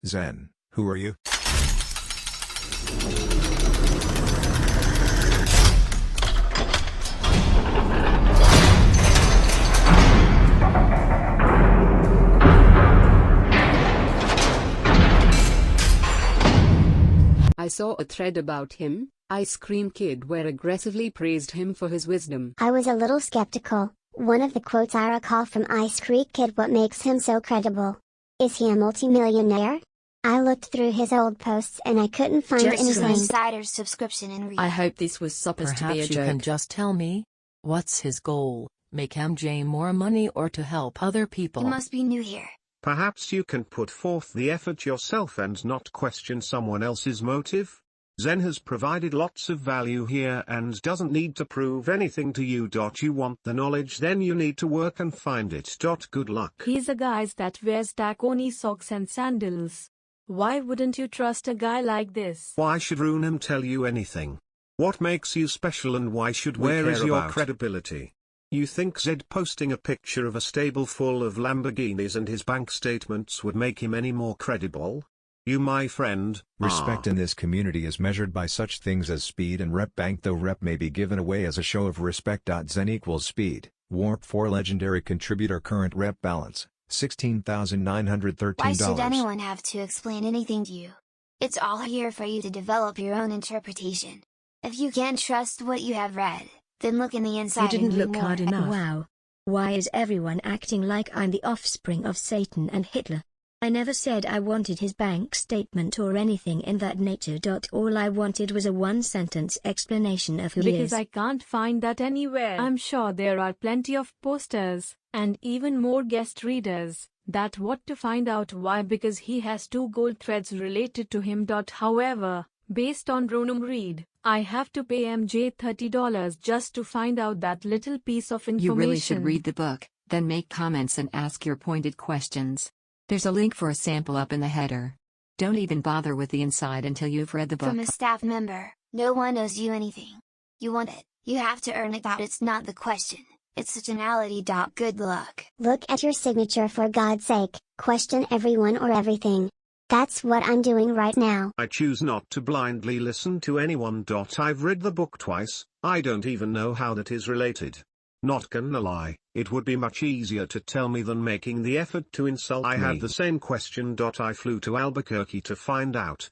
Zen, who are you? I saw a thread about him. Ice Cream Kid where aggressively praised him for his wisdom. I was a little skeptical. One of the quotes I recall from Ice Cream Kid: "What makes him so credible? Is he a multimillionaire?" I looked through his old posts and I couldn't find Just anything. an insider's subscription and read. I hope this was supposed to be a Perhaps you joke. can just tell me, what's his goal? Make MJ more money or to help other people? You must be new here. Perhaps you can put forth the effort yourself and not question someone else's motive? Zen has provided lots of value here and doesn't need to prove anything to you. You want the knowledge, then you need to work and find it. Good luck. He's a guy that wears taconey socks and sandals. Why wouldn't you trust a guy like this? Why should Runam tell you anything? What makes you special and why should we care? Where is your credibility? You think Zed posting a picture of a stable full of Lamborghinis and his bank statements would make him any more credible? You, my friend, Respect in this community is measured by such things as speed and rep bank, though rep may be given away as a show of respect. Zen equals speed. Warp 4 legendary contributor, current rep balance, $16,913. Why should anyone have to explain anything to you? It's all here for you to develop your own interpretation. If you can't trust what you have read, then look in the inside. You didn't and read look more. hard enough. Wow. Why is everyone acting like I'm the offspring of Satan and Hitler? I never said I wanted his bank statement or anything in that nature. All I wanted was a one-sentence explanation of who he Because is. I can't find that anywhere. I'm sure there are plenty of posters, and even more guest readers, that what to find out why, because he has 2 gold threads related to him. However, based on Ronum Reed, I have to pay MJ $30 just to find out that little piece of information. You really should read the book, then make comments and ask your pointed questions. There's a link for a sample up in the header. Don't even bother with the inside until you've read the book. From a staff member, no one owes you anything. You want it, you have to earn it. It's not the question, it's the tonality. Good luck. Look at your signature, for God's sake. Question everyone or everything. That's what I'm doing right now. I choose not to blindly listen to anyone. I've read the book twice, I don't even know how that is related. Not gonna lie, it would be much easier to tell me than making the effort to insult me. I had the same question. I flew to Albuquerque to find out.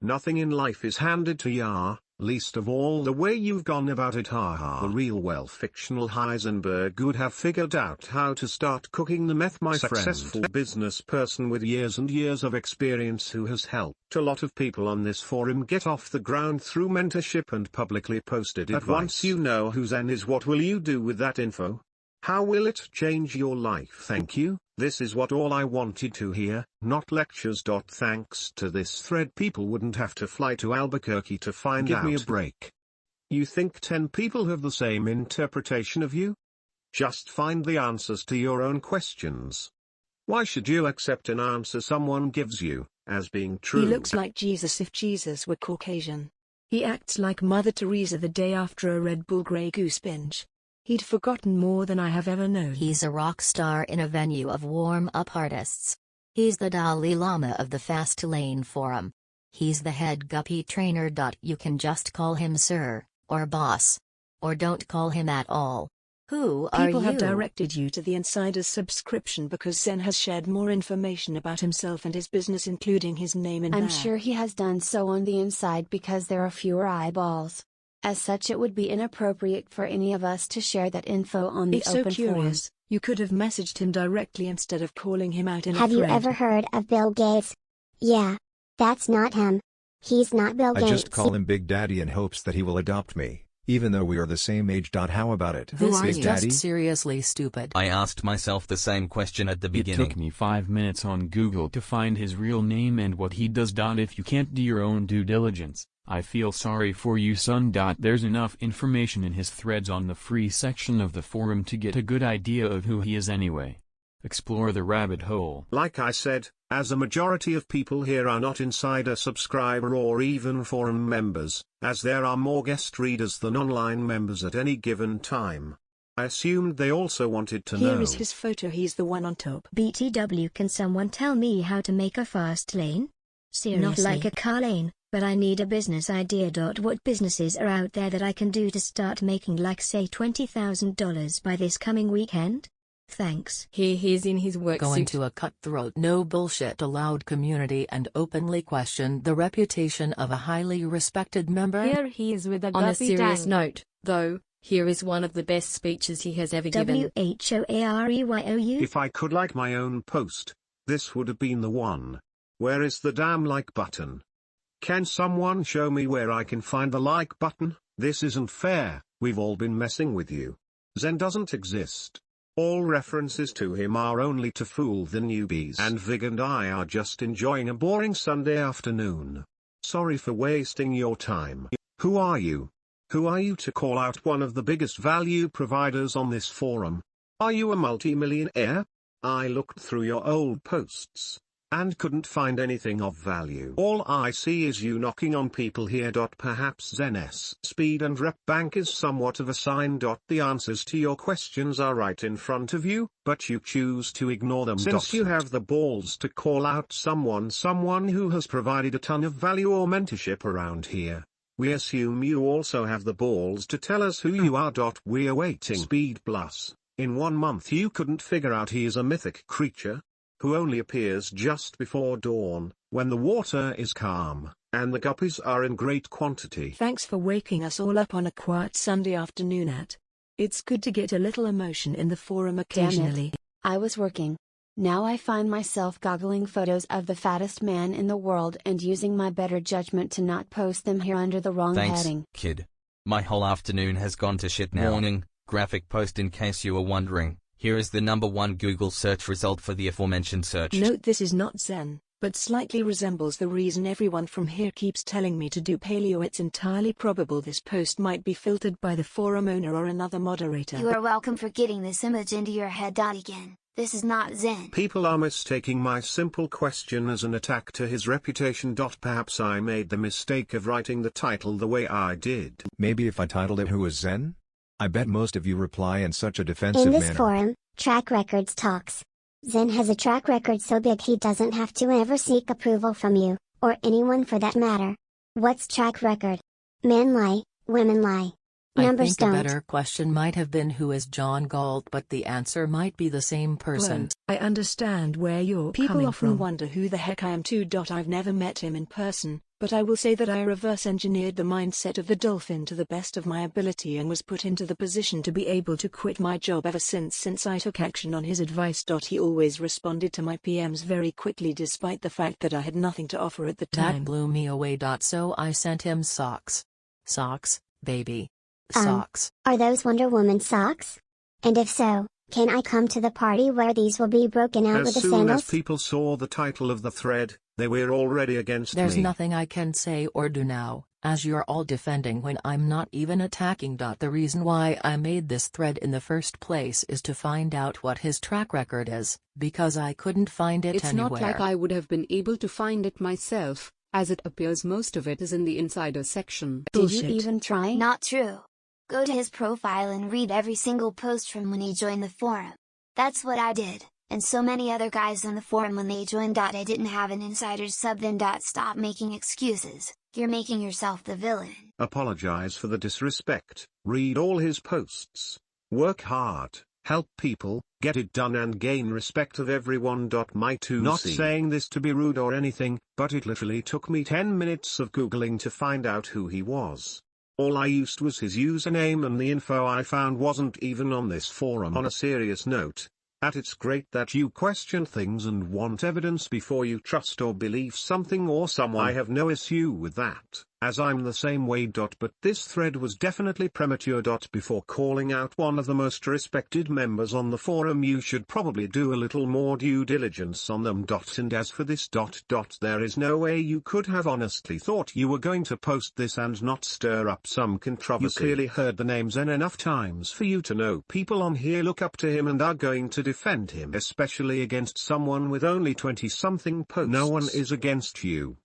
Nothing in life is handed to ya, least of all the way you've gone about it. The real fictional Heisenberg would have figured out how to start cooking the meth. My successful business person with years and years of experience who has helped a lot of people on this forum get off the ground through mentorship and publicly posted advice. Once you know who Zen is, what will you do with that info? How will it change your life? Thank you. This is all I wanted to hear, not lectures. Thanks to this thread, people wouldn't have to fly to Albuquerque to find out. Give me a break. You think 10 people have the same interpretation of you? Just find the answers to your own questions. Why should you accept an answer someone gives you as being true? He looks like Jesus if Jesus were Caucasian. He acts like Mother Teresa the day after a Red Bull Grey Goose binge. He'd forgotten more than I have ever known. He's a rock star in a venue of warm-up artists. He's the Dalai Lama of the Fastlane forum. He's the head guppy trainer. You can just call him sir, or boss. Or don't call him at all. Who are you? People have directed you to the Insider's subscription because Zen has shared more information about himself and his business, including his name and I'm there. sure he has done so on the inside because there are fewer eyeballs. As such, it would be inappropriate for any of us to share that info on the If so open curious, you could have messaged him directly instead of calling him out in a Have you thread. ever heard of Bill Gates? Yeah. That's not him. He's not Bill I Gates. just call him Big Daddy in hopes that he will adopt me, even though we are the same age. How about it? This are is you? just Daddy? seriously stupid. I asked myself the same question at the It beginning. took me 5 minutes on Google to find his real name and what he does. If you can't do your own due diligence, I feel sorry for you, son. There's enough information in his threads on the free section of the forum to get a good idea of who he is anyway. Explore the rabbit hole. Like I said, as a majority of people here are not insider subscriber or even forum members, as there are more guest readers than online members at any given time. I assumed they also wanted to know. Here is his photo, he's the one on top. BTW, can someone tell me how to make a fast lane? Seriously. Not like a car lane, but I need a business idea. What businesses are out there that I can do to start making, like, say $20,000 by this coming weekend? Thanks. Here he's in his work Going suit. to a cutthroat, no bullshit allowed community and openly questioned the reputation of a highly respected member. Here he is with a On a guppy serious tank. note, though, here is one of the best speeches he has ever given. WHOAREYOU? If I could like my own post, this would have been the one. Where is the damn like button? Can someone show me where I can find the like button? This isn't fair, we've all been messing with you. Zen doesn't exist. All references to him are only to fool the newbies. And Vig and I are just enjoying a boring Sunday afternoon. Sorry for wasting your time. Who are you? Who are you to call out one of the biggest value providers on this forum? Are you a multi-millionaire? I looked through your old posts and couldn't find anything of value. All I see is you knocking on people here. Perhaps Zen's speed and rep bank is somewhat of a sign. The answers to your questions are right in front of you, but you choose to ignore them. Since you have the balls to call out someone who has provided a ton of value or mentorship around here, we assume you also have the balls to tell us who you are. We're waiting. Speed plus, in 1 month you couldn't figure out he is a mythic creature who only appears just before dawn, when the water is calm, and the guppies are in great quantity. Thanks for waking us all up on a quiet Sunday afternoon. It's good to get a little emotion in the forum occasionally. Damn it. I was working. Now I find myself goggling photos of the fattest man in the world and using my better judgment to not post them here under the wrong heading. Kid. My whole afternoon has gone to shit now. Warning, graphic post in case you were wondering. Here is the #1 Google search result for the aforementioned search. Note this is not Zen, but slightly resembles the reason everyone from here keeps telling me to do paleo. It's entirely probable this post might be filtered by the forum owner or another moderator. You are welcome for getting this image into your head. Again, this is not Zen. People are mistaking my simple question as an attack to his reputation. Perhaps I made the mistake of writing the title the way I did. Maybe if I titled it "Who is Zen?" I bet most of you reply in such a defensive In this manner. forum, track records talks. Zen has a track record so big he doesn't have to ever seek approval from you, or anyone for that matter. What's track record? Men lie, women lie. Numbers I think don't. a better question might have been who is John Galt, but the answer might be the same person. I understand where you're People coming often from. Wonder who the heck I am too. I've never met him in person, but I will say that I reverse engineered the mindset of the dolphin to the best of my ability and was put into the position to be able to quit my job ever since I took action on his advice. He always responded to my PMs very quickly despite the fact that I had nothing to offer at the time. That blew me away. So I sent him socks. Socks, baby. Socks. Are those Wonder Woman socks? And if so, can I come to the party where these will be broken out with the As soon sandals? as people saw the title of the thread, they were already against There's me. nothing I can say or do now, as you're all defending when I'm not even attacking. The reason why I made this thread in the first place is to find out what his track record is, because I couldn't find it It's anywhere. not like I would have been able to find it myself, as it appears most of it is in the insider section. Did you even try? Not true. Go to his profile and read every single post from when he joined the forum. That's what I did, and so many other guys on the forum when they joined. I didn't have an insider's sub then. Stop making excuses, you're making yourself the villain. Apologize for the disrespect, read all his posts, work hard, help people, get it done and gain respect of everyone. Not saying this to be rude or anything, but it literally took me 10 minutes of googling to find out who he was. All I used was his username and the info I found wasn't even on this forum. On a serious note, it's great that you question things and want evidence before you trust or believe something or someone. I have no issue with that, as I'm the same way. But this thread was definitely premature. Before calling out one of the most respected members on the forum, you should probably do a little more due diligence on them. And as for this ... there is no way you could have honestly thought you were going to post this and not stir up some controversy. You clearly heard the name Zen enough times for you to know people on here look up to him and are going to defend him, especially against someone with only 20-something posts. No one is against you.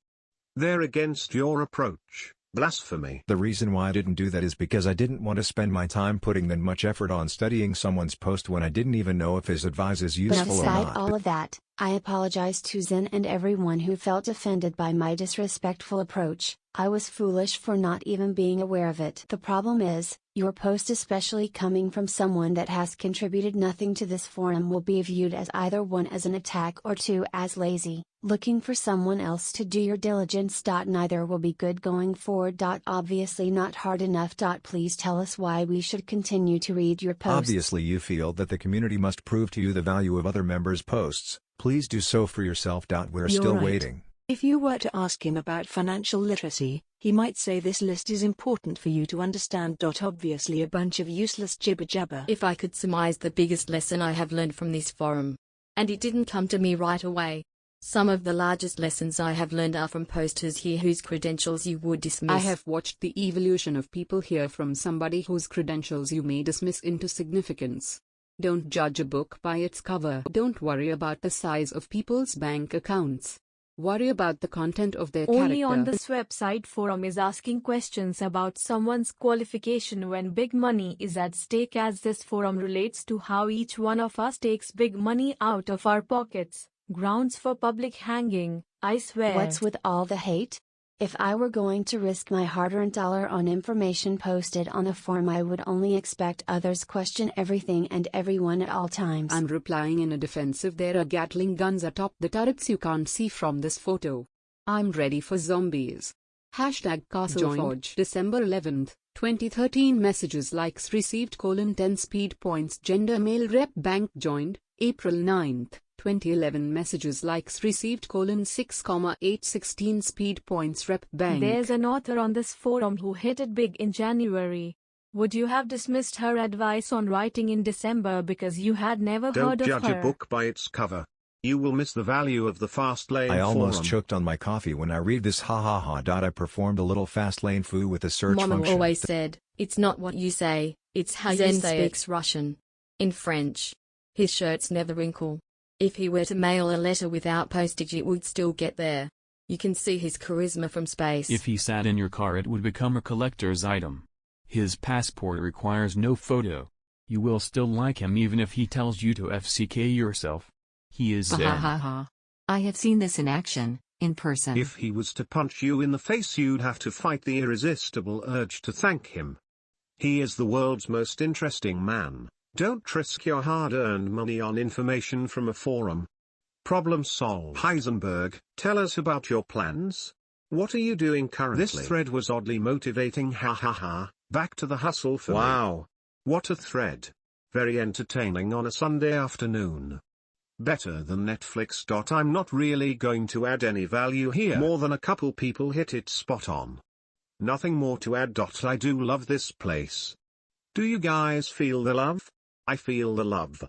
They're against your approach. Blasphemy. The reason why I didn't do that is because I didn't want to spend my time putting that much effort on studying someone's post when I didn't even know if his advice is But useful or despite not. all of that, I apologize to Zen and everyone who felt offended by my disrespectful approach. I was foolish for not even being aware of it. The problem is, your post, especially coming from someone that has contributed nothing to this forum, will be viewed as either one as an attack or two as lazy, looking for someone else to do your diligence. Neither will be good going forward. Obviously not hard enough. Please tell us why we should continue to read your posts. Obviously you feel that the community must prove to you the value of other members' posts. Please do so for yourself. We're You're still right. waiting. If you were to ask him about financial literacy, he might say this list is important for you to understand. Obviously a bunch of useless jibber jabber. If I could surmise the biggest lesson I have learned from this forum, and it didn't come to me right away, some of the largest lessons I have learned are from posters here whose credentials you would dismiss. I have watched the evolution of people here from somebody whose credentials you may dismiss into significance. Don't judge a book by its cover. Don't worry about the size of people's bank accounts. Worry about the content of their Only character. on this website forum is asking questions about someone's qualification when big money is at stake, as this forum relates to how each one of us takes big money out of our pockets. Grounds for public hanging, I swear. What's with all the hate? If I were going to risk my hard-earned dollar on information posted on a forum, I would only expect others question everything and everyone at all times. I'm replying in a defensive. There are Gatling guns atop the turrets you can't see from this photo. I'm ready for zombies. Hashtag CastleForge. December 11th, 2013. Messages likes received: 10 speed points. Gender male rep bank joined. April 9th, 2011. Messages likes received: 6,8 16 speed points. Rep bank. There's an author on this forum who hit it big in January. Would you have dismissed her advice on writing in December because you had never heard Don't of judge her? a book by its cover. You will miss the value of the Fastlane I almost forum. choked on my coffee when I read this. Ha ha ha. I performed a little Fastlane foo with the search Mama function. always said, it's not what you say, it's how you say it. Speaks Russian. In French. His shirts never wrinkle. If he were to mail a letter without postage, it would still get there. You can see his charisma from space. If he sat in your car, it would become a collector's item. His passport requires no photo. You will still like him even if he tells you to FCK yourself. He is Ha Zen. ha ha. I have seen this in action, in person. If he was to punch you in the face, you'd have to fight the irresistible urge to thank him. He is the world's most interesting man. Don't risk your hard-earned money on information from a forum. Problem solved. Heisenberg, tell us about your plans. What are you doing currently? This thread was oddly motivating. Ha ha ha. Back to the hustle for me. Wow. What a thread. Very entertaining on a Sunday afternoon. Better than Netflix. I'm not really going to add any value here. More than a couple people hit it spot on. Nothing more to add. I do love this place. Do you guys feel the love? I feel the love.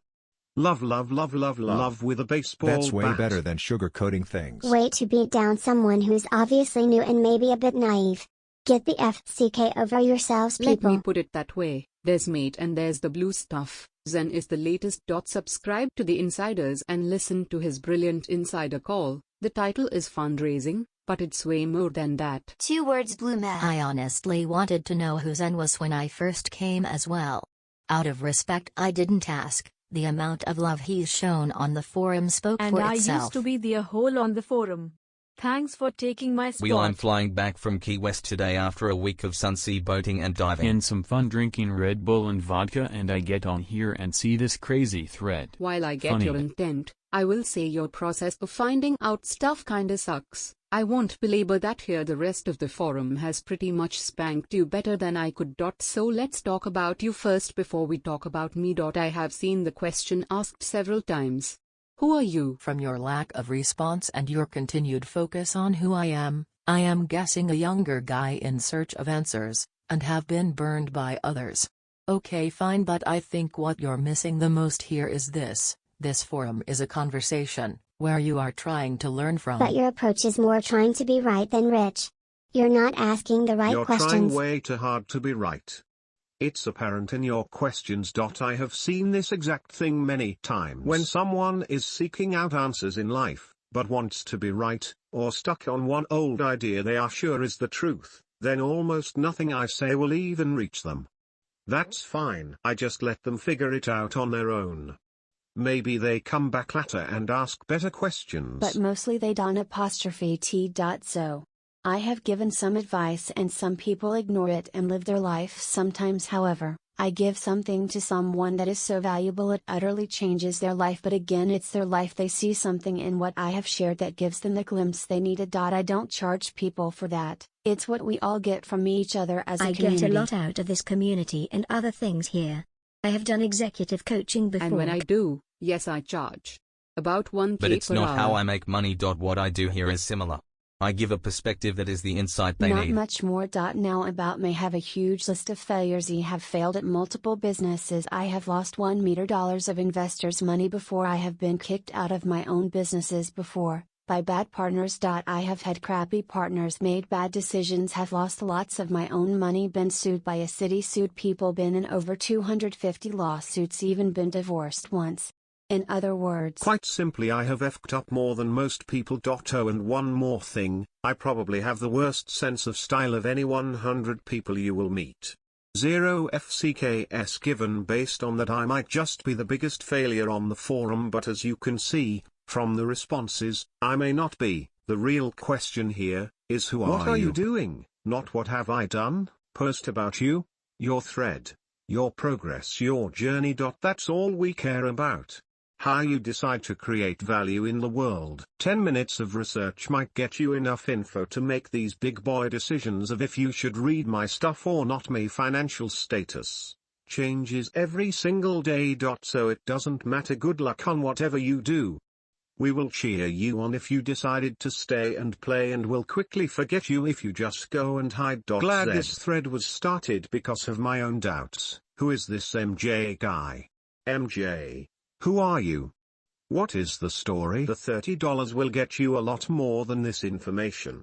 Love, love, love, love, love with a baseball That's way bat. better than sugarcoating things. Way to beat down someone who's obviously new and maybe a bit naive. Get the FCK over yourselves, Let people. me put it that way, there's mate and there's the blue stuff. Zen is the latest. Subscribe to the insiders and listen to his brilliant insider call. The title is fundraising, but it's way more than that. 2 words: blue meth. I honestly wanted to know who Zen was when I first came as well. Out of respect, I didn't ask. The amount of love he's shown on the forum spoke And for I itself. used to be the hole on the forum. Thanks for taking my spot. I'm flying back from Key West today after a week of sunsea boating and diving. And some fun drinking Red Bull and vodka, and I get on here and see this crazy thread. While I get Funny. your intent, I will say your process of finding out stuff kinda sucks. I won't belabor that here. The rest of the forum has pretty much spanked you better than I could. So let's talk about you first before we talk about me. I have seen the question asked several times. Who are you? From your lack of response and your continued focus on who I am guessing a younger guy in search of answers, and have been burned by others. Okay, fine, but I think what you're missing the most here is this. This forum is a conversation, where you are trying to learn from. But your approach is more trying to be right than rich. You're not asking the right You're questions. trying way too hard to be right. It's apparent in your questions. I have seen this exact thing many times. When someone is seeking out answers in life, but wants to be right, or stuck on one old idea they are sure is the truth, then almost nothing I say will even reach them. That's fine. I just let them figure it out on their own. Maybe they come back later and ask better questions. But mostly they don't. So. I have given some advice and some people ignore it and live their life. Sometimes, however, I give something to someone that is so valuable it utterly changes their life, but again it's their life. They see something in what I have shared that gives them the glimpse they needed. I don't charge people for that. It's what we all get from each other as a community. I get a lot out of this community and other things here. I have done executive coaching before. And when I do, yes, I charge about $1K But it's per not hour. how I make money. What I do here is similar. I give a perspective that is the insight they Not need. much more. Now about may have a huge list of failures. I have failed at multiple businesses. I have lost $1 million of investors' money before. I have been kicked out of my own businesses before, by bad partners. I have had crappy partners, made bad decisions, have lost lots of my own money, been sued by a city, sued people, been in over 250 lawsuits, even been divorced once. In other words, quite simply, I have effed up more than most people. Oh, and one more thing, I probably have the worst sense of style of any 100 people you will meet. 0 FCKS given. Based on that, I might just be the biggest failure on the forum, but as you can see, from the responses, I may not be. The real question here is who are you? What are you doing, not what have I done. Post about you, your thread, your progress, your journey. That's all we care about. How you decide to create value in the world. 10 minutes of research might get you enough info to make these big boy decisions of if you should read my stuff or not. My financial status changes every single day. So it doesn't matter. Good luck on whatever you do. We will cheer you on if you decided to stay and play, and will quickly forget you if you just go and hide. Glad this thread was started because of my own doubts. Who is this MJ guy? MJ. Who are you? What is the story? The $30 will get you a lot more than this information.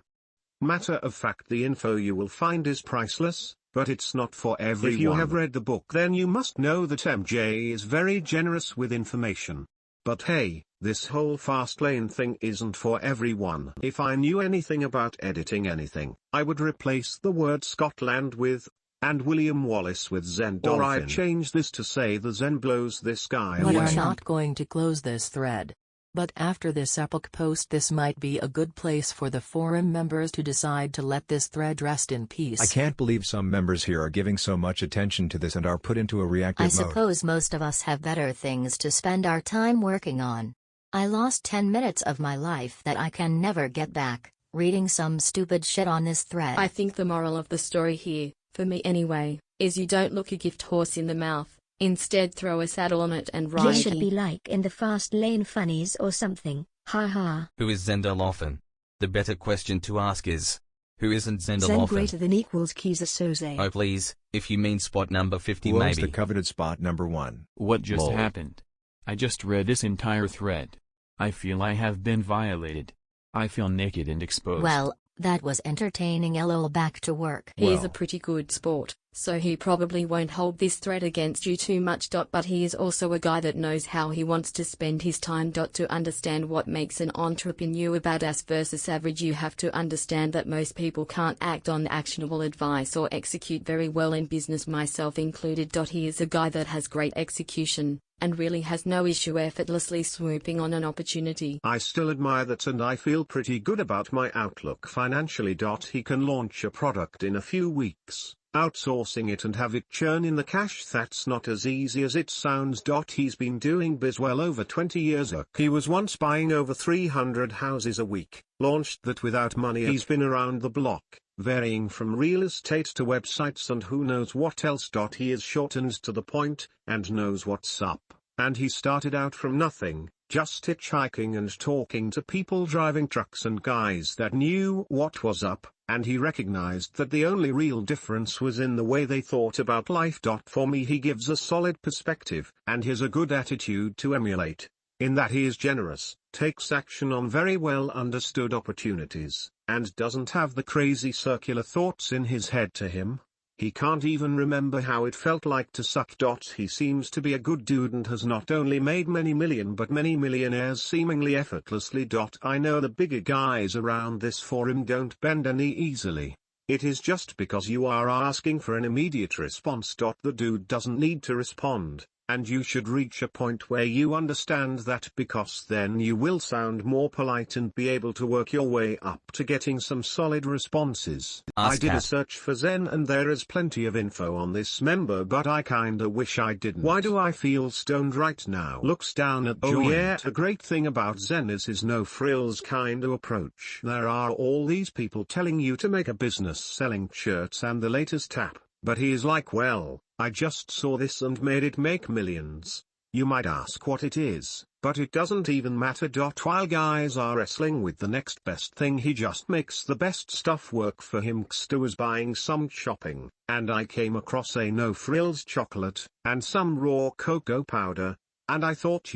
Matter of fact, the info you will find is priceless, but it's not for everyone. If you have read the book, then you must know that MJ is very generous with information. But hey, this whole Fastlane thing isn't for everyone. If I knew anything about editing anything, I would replace the word Scotland with and William Wallace with Zen Dolphin. Or I'd change this to say the Zen blows this guy away. We are not going to close this thread. But after this epic post, this might be a good place for the forum members to decide to let this thread rest in peace. I can't believe some members here are giving so much attention to this and are put into a reactive mode. I suppose most of us have better things to spend our time working on. I lost 10 minutes of my life that I can never get back, reading some stupid shit on this thread. I think the moral of the story here, for me anyway, is you don't look a gift horse in the mouth. Instead, throw a saddle on it and ride. This should be like in the Fastlane funnies or something. Ha ha. Who is Zenderloffen? The better question to ask is, who isn't Zenderloffen? Zen greater than equals Kisa Soze. Oh please, if you mean spot number 50 Who's maybe. the coveted spot number 1? What just Lol. happened? I just read this entire thread. I feel I have been violated. I feel naked and exposed. Well, that was entertaining. LOL, back to work. He's a pretty good sport, so he probably won't hold this thread against you too much. But he is also a guy that knows how he wants to spend his time. To understand what makes an entrepreneur badass versus average, you have to understand that most people can't act on actionable advice or execute very well in business, myself included. He is a guy that has great execution, and really has no issue effortlessly swooping on an opportunity. I still admire that, and I feel pretty good about my outlook financially. He can launch a product in a few weeks, outsourcing it and have it churn in the cash. That's not as easy as it sounds. He's been doing biz well over 20 years. He was once buying over 300 houses a week, launched that without money. He's been around the block, varying from real estate to websites and who knows what else. He is short and to the point, and knows what's up. And he started out from nothing, just hitchhiking and talking to people driving trucks and guys that knew what was up, and he recognized that the only real difference was in the way they thought about life. For me, he gives a solid perspective, and has a good attitude to emulate, in that he is generous, takes action on very well understood opportunities, and doesn't have the crazy circular thoughts in his head to him. He can't even remember how it felt like to suck. He seems to be a good dude and has not only made many million but many millionaires seemingly effortlessly. I know the bigger guys around this forum don't bend any easily. It is just because you are asking for an immediate response. The dude doesn't need to respond, and you should reach a point where you understand that, because then you will sound more polite and be able to work your way up to getting some solid responses. I did a search for Zen and there is plenty of info on this member, but I kinda wish I didn't. Why do I feel stoned right now? Looks down at joint. Oh yeah, a great thing about Zen is his no frills kinda approach. There are all these people telling you to make a business selling shirts and the latest app, but he is like, well, I just saw this and made it make millions. You might ask what it is, but it doesn't even matter. While guys are wrestling with the next best thing, he just makes the best stuff work for him. I was buying some shopping, and I came across a no-frills chocolate, and some raw cocoa powder, and I thought,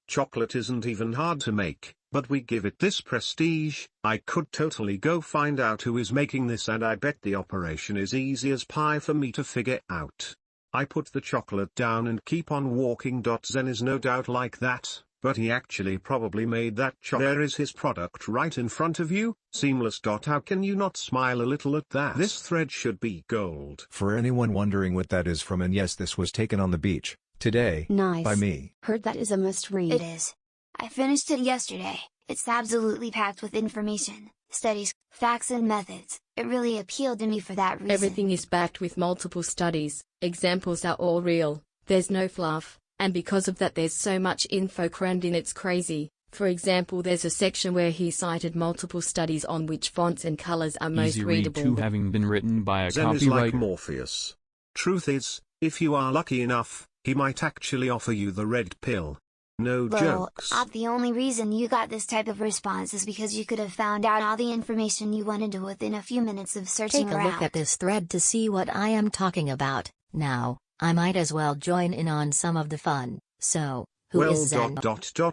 chocolate isn't even hard to make, but we give it this prestige. I could totally go find out who is making this, and I bet the operation is easy as pie for me to figure out. I put the chocolate down and keep on walking. Zen is no doubt like that, but he actually probably made that chocolate. There is his product right in front of you, seamless. How can you not smile a little at that? This thread should be gold. For anyone wondering what that is from, and yes, this was taken on the beach, today, nice. By me. Heard that is a must read. It is. I finished it yesterday. It's absolutely packed with information, studies, facts and methods. It really appealed to me for that reason. Everything is backed with multiple studies, examples are all real, there's no fluff, and because of that there's so much info crammed in it's crazy. For example, there's a section where he cited multiple studies on which fonts and colors are most readable. Easy read too, having been written by a Zen copyright. is like Morpheus. Truth is, if you are lucky enough, he might actually offer you the red pill. No jokes. The only reason you got this type of response is because you could have found out all the information you wanted to within a few minutes of searching around. Take a look at this thread to see what I am talking about. Now, I might as well join in on some of the fun. So, who is Zen?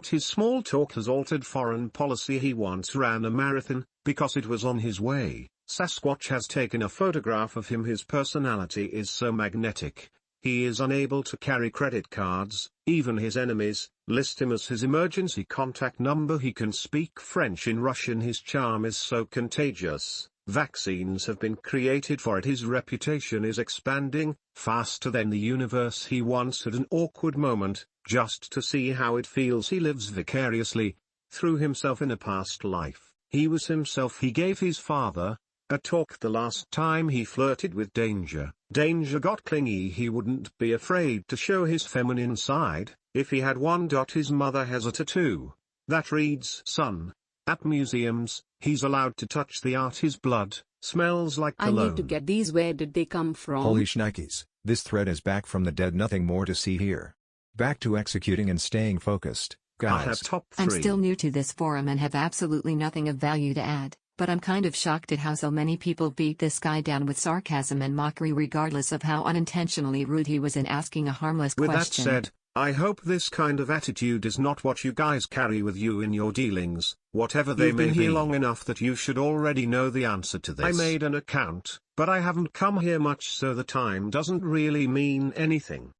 His small talk has altered foreign policy. He once ran a marathon, because it was on his way. Sasquatch has taken a photograph of him. His personality is so magnetic. He is unable to carry credit cards. Even his enemies list him as his emergency contact number. He can speak French and Russian. His charm is so contagious. Vaccines have been created for it. His reputation is expanding faster than the universe. He once had an awkward moment, just to see how it feels. He lives vicariously through himself in a past life. He was himself. He gave his father a talk the last time he flirted with Danger. Danger got clingy. He wouldn't be afraid to show his feminine side, if he had one. His mother has a tattoo that reads "Son." At museums, he's allowed to touch the art. His blood smells like cologne. I need to get these. Where did they come from? Holy shnikes, this thread is back from the dead. Nothing more to see here. Back to executing and staying focused, guys. I have top 3. I'm still new to this forum and have absolutely nothing of value to add, but I'm kind of shocked at how so many people beat this guy down with sarcasm and mockery regardless of how unintentionally rude he was in asking a harmless question. With that said, I hope this kind of attitude is not what you guys carry with you in your dealings, whatever they may be. You've been here long enough that you should already know the answer to this. I made an account, but I haven't come here much, so the time doesn't really mean anything.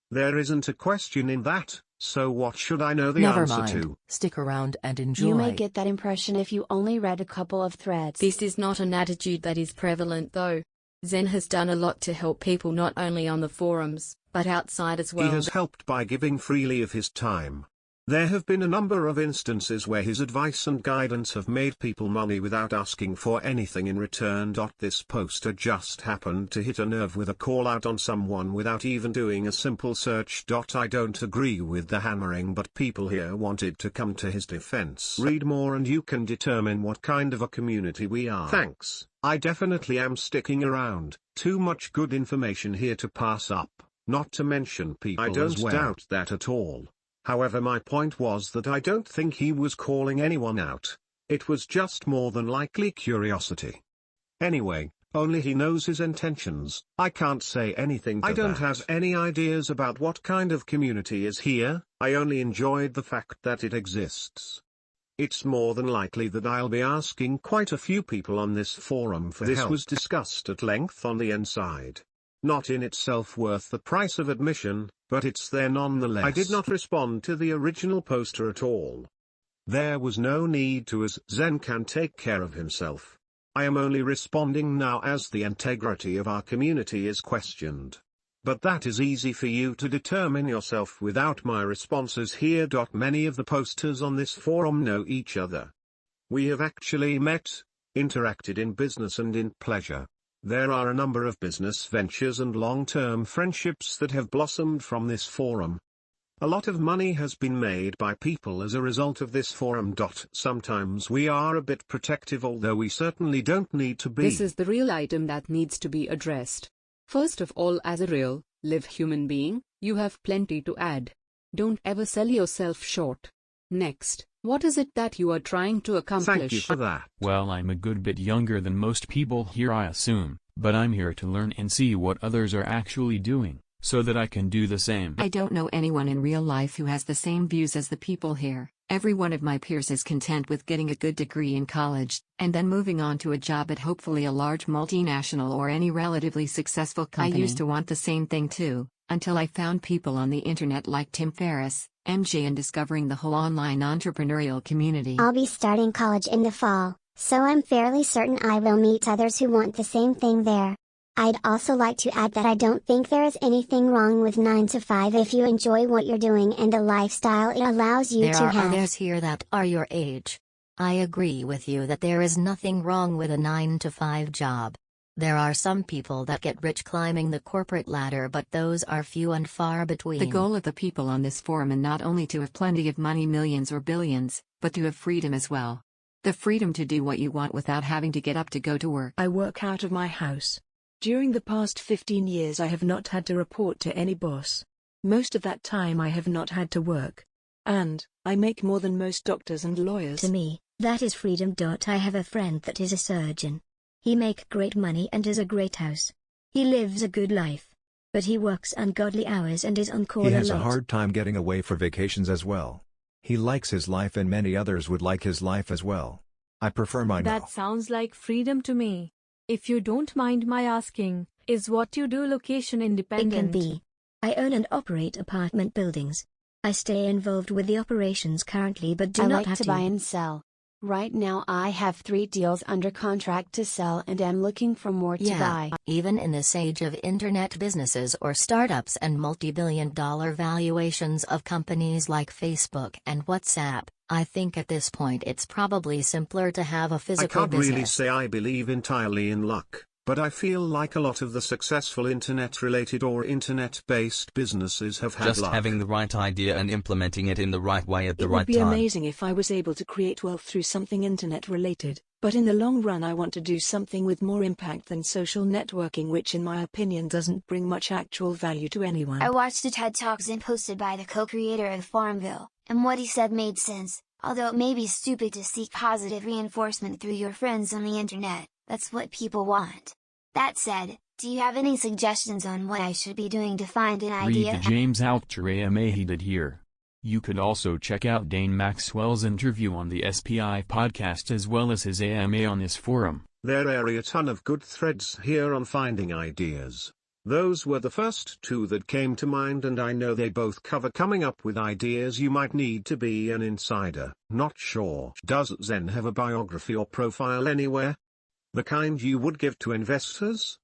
There isn't a question in that, so what should I know the Never answer mind. to? Stick around and enjoy. You may get that impression if you only read a couple of threads. This is not an attitude that is prevalent though. Zen has done a lot to help people not only on the forums, but outside as well. He has helped by giving freely of his time. There have been a number of instances where his advice and guidance have made people money without asking for anything in return. This poster just happened to hit a nerve with a call out on someone without even doing a simple search. I don't agree with the hammering, but people here wanted to come to his defense. Read more and you can determine what kind of a community we are. Thanks, I definitely am sticking around. Too much good information here to pass up, not to mention people. I don't doubt that at all. However, my point was that I don't think he was calling anyone out. It was just more than likely curiosity. Anyway, only he knows his intentions. I can't say anything to that. I don't have any ideas about what kind of community is here. I only enjoyed the fact that it exists. It's more than likely that I'll be asking quite a few people on this forum for help. This was discussed at length on the inside. Not in itself worth the price of admission, but it's there nonetheless. I did not respond to the original poster at all. There was no need to, as Zen can take care of himself. I am only responding now as the integrity of our community is questioned. But that is easy for you to determine yourself without my responses here. Many of the posters on this forum know each other. We have actually met, interacted in business and in pleasure. There are a number of business ventures and long-term friendships that have blossomed from this forum. A lot of money has been made by people as a result of this forum. Sometimes we are a bit protective, although we certainly don't need to be. This is the real item that needs to be addressed. First of all, as a real, live human being, you have plenty to add. Don't ever sell yourself short. Next, what is it that you are trying to accomplish? Thank you for that. Well, I'm a good bit younger than most people here, I assume, but I'm here to learn and see what others are actually doing, so that I can do the same. I don't know anyone in real life who has the same views as the people here. Every one of my peers is content with getting a good degree in college, and then moving on to a job at hopefully a large multinational or any relatively successful company. I used to want the same thing too, until I found people on the internet like Tim Ferriss, MJ, and discovering the whole online entrepreneurial community. I'll be starting college in the fall, so I'm fairly certain I will meet others who want the same thing there. I'd also like to add that I don't think there is anything wrong with 9 to 5 if you enjoy what you're doing and the lifestyle it allows you to have. There are others here that are your age. I agree with you that there is nothing wrong with a 9 to 5 job. There are some people that get rich climbing the corporate ladder, but those are few and far between. The goal of the people on this forum is not only to have plenty of money, millions or billions, but to have freedom as well. The freedom to do what you want without having to get up to go to work. I work out of my house. During the past 15 years I have not had to report to any boss. Most of that time I have not had to work. And, I make more than most doctors and lawyers. To me, that is freedom. I have a friend that is a surgeon. He make great money and has a great house. He lives a good life. But he works ungodly hours and is on call a lot. He has a hard time getting away for vacations as well. He likes his life and many others would like his life as well. I prefer mine now. That sounds like freedom to me. If you don't mind my asking, is what you do location independent? It can be. I own and operate apartment buildings. I stay involved with the operations currently but do I not like have to buy and sell. Right now I have 3 deals under contract to sell and am looking for more to buy. Even in this age of internet businesses or startups and multi-billion-dollar valuations of companies like Facebook and WhatsApp, I think at this point it's probably simpler to have a physical business. I can't really say I believe entirely in luck, but I feel like a lot of the successful internet-related or internet-based businesses have had just luck. Having the right idea and implementing it in the right way at the right time. It would be amazing if I was able to create wealth through something internet-related, but in the long run I want to do something with more impact than social networking, which in my opinion doesn't bring much actual value to anyone. I watched a TED Talk posted by the co-creator of Farmville, and what he said made sense. Although it may be stupid to seek positive reinforcement through your friends on the internet, that's what people want. That said, do you have any suggestions on what I should be doing to find an idea? Read the James Altucher he did here. You could also check out Dane Maxwell's interview on the SPI podcast as well as his AMA on this forum. There are a ton of good threads here on finding ideas. Those were the first 2 that came to mind, and I know they both cover coming up with ideas you might need to be an insider. Not sure. Does Zen have a biography or profile anywhere? The kind you would give to investors?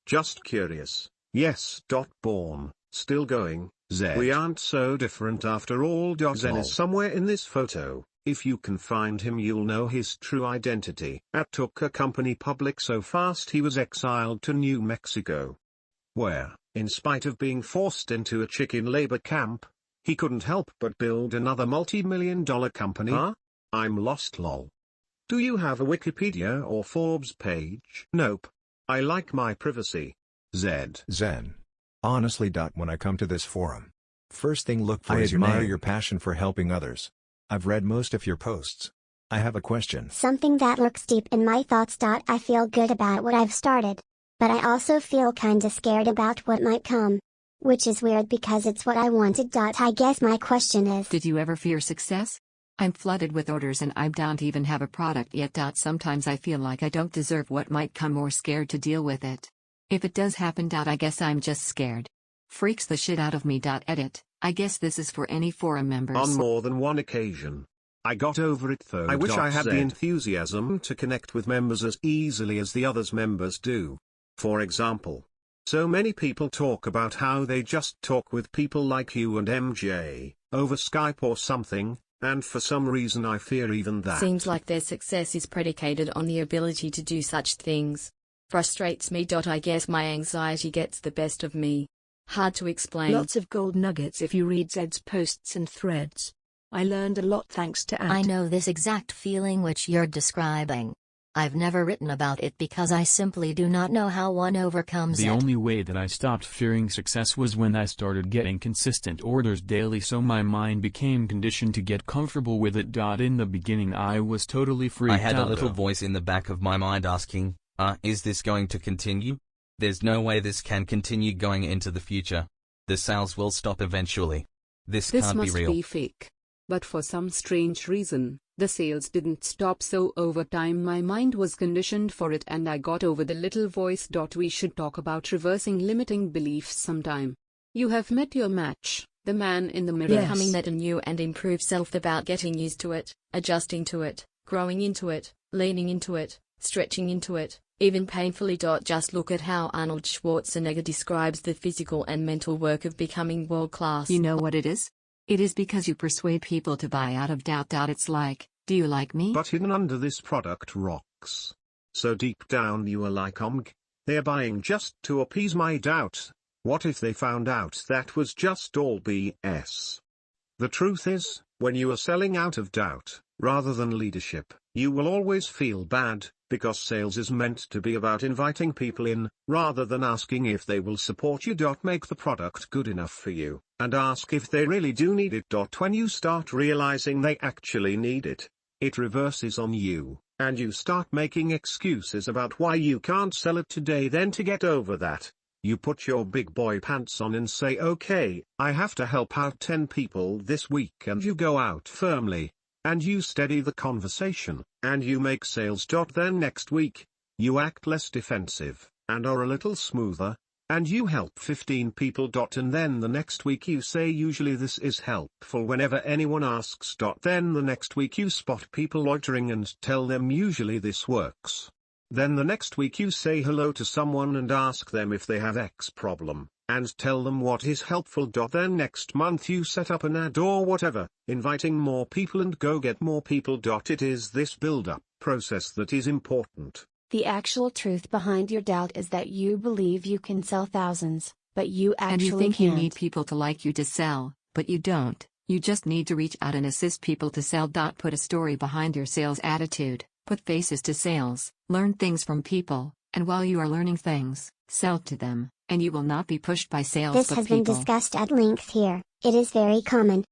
Just curious. Yes. Born, still going, Zed. We aren't so different after all. Zen is somewhere in this photo. If you can find him you'll know his true identity. Took a company public so fast he was exiled to New Mexico, where, in spite of being forced into a chicken labor camp, he couldn't help but build another multi-million-dollar company. I'm lost lol. Do you have a Wikipedia or Forbes page? Nope. I like my privacy. Zen. Honestly. When I come to this forum, first thing look for is your name. I admire your passion for helping others. I've read most of your posts. I have a question. Something that lurks deep in my thoughts. I feel good about what I've started. But I also feel kinda scared about what might come. Which is weird because it's what I wanted. I guess my question is, did you ever fear success? I'm flooded with orders and I don't even have a product yet. Sometimes I feel like I don't deserve what might come or scared to deal with it. If it does happen. I guess I'm just scared. Freaks the shit out of me. Edit. I guess this is for any forum members. On more than one occasion, I got over it though. I wish I had the enthusiasm to connect with members as easily as the others members do. For example, so many people talk about how they just talk with people like you and MJ, over Skype or something, and for some reason I fear even that. Seems like their success is predicated on the ability to do such things. Frustrates me. I guess my anxiety gets the best of me. Hard to explain. Lots of gold nuggets if you read Zed's posts and threads. I learned a lot thanks to I know this exact feeling which you're describing. I've never written about it because I simply do not know how one overcomes it. The only way that I stopped fearing success was when I started getting consistent orders daily, so my mind became conditioned to get comfortable with it. In the beginning I was totally freaked out. I had a little voice in the back of my mind asking, is this going to continue? There's no way this can continue going into the future. The sales will stop eventually. This can't be real. This must be fake. But for some strange reason, the sales didn't stop, so over time my mind was conditioned for it and I got over the little voice. We should talk about reversing limiting beliefs sometime. You have met your match, the man in the mirror. Becoming that anew and improved self, about getting used to it, adjusting to it, growing into it, leaning into it, stretching into it, even painfully. Just look at how Arnold Schwarzenegger describes the physical and mental work of becoming world class. You know what it is? It is because you persuade people to buy out of doubt. It's like, do you like me? But hidden under this product rocks. So deep down you are like, they're buying just to appease my doubt. What if they found out that was just all BS? The truth is, when you are selling out of doubt, rather than leadership, you will always feel bad, because sales is meant to be about inviting people in, rather than asking if they will support you. Make the product good enough for you, and ask if they really do need it. When you start realizing they actually need it, it reverses on you, and you start making excuses about why you can't sell it today. Then to get over that, you put your big boy pants on and say, okay, I have to help out 10 people this week, and you go out firmly, and you steady the conversation, and you make sales. Then next week, you act less defensive, and are a little smoother, and you help 15 people. And then the next week you say, usually this is helpful whenever anyone asks. Then the next week you spot people loitering and tell them, usually this works. Then the next week you say hello to someone and ask them if they have X problem, and tell them what is helpful. Then next month you set up an ad or whatever, inviting more people and go get more people. It is this build-up process that is important. The actual truth behind your doubt is that you believe you can sell thousands, but you actually can't. And you think can't. You need people to like you to sell, but you don't. You just need to reach out and assist people to sell. Put a story behind your sales attitude, put faces to sales, learn things from people, and while you are learning things, sell to them, and you will not be pushed by sales. This has been discussed at length here. It is very common,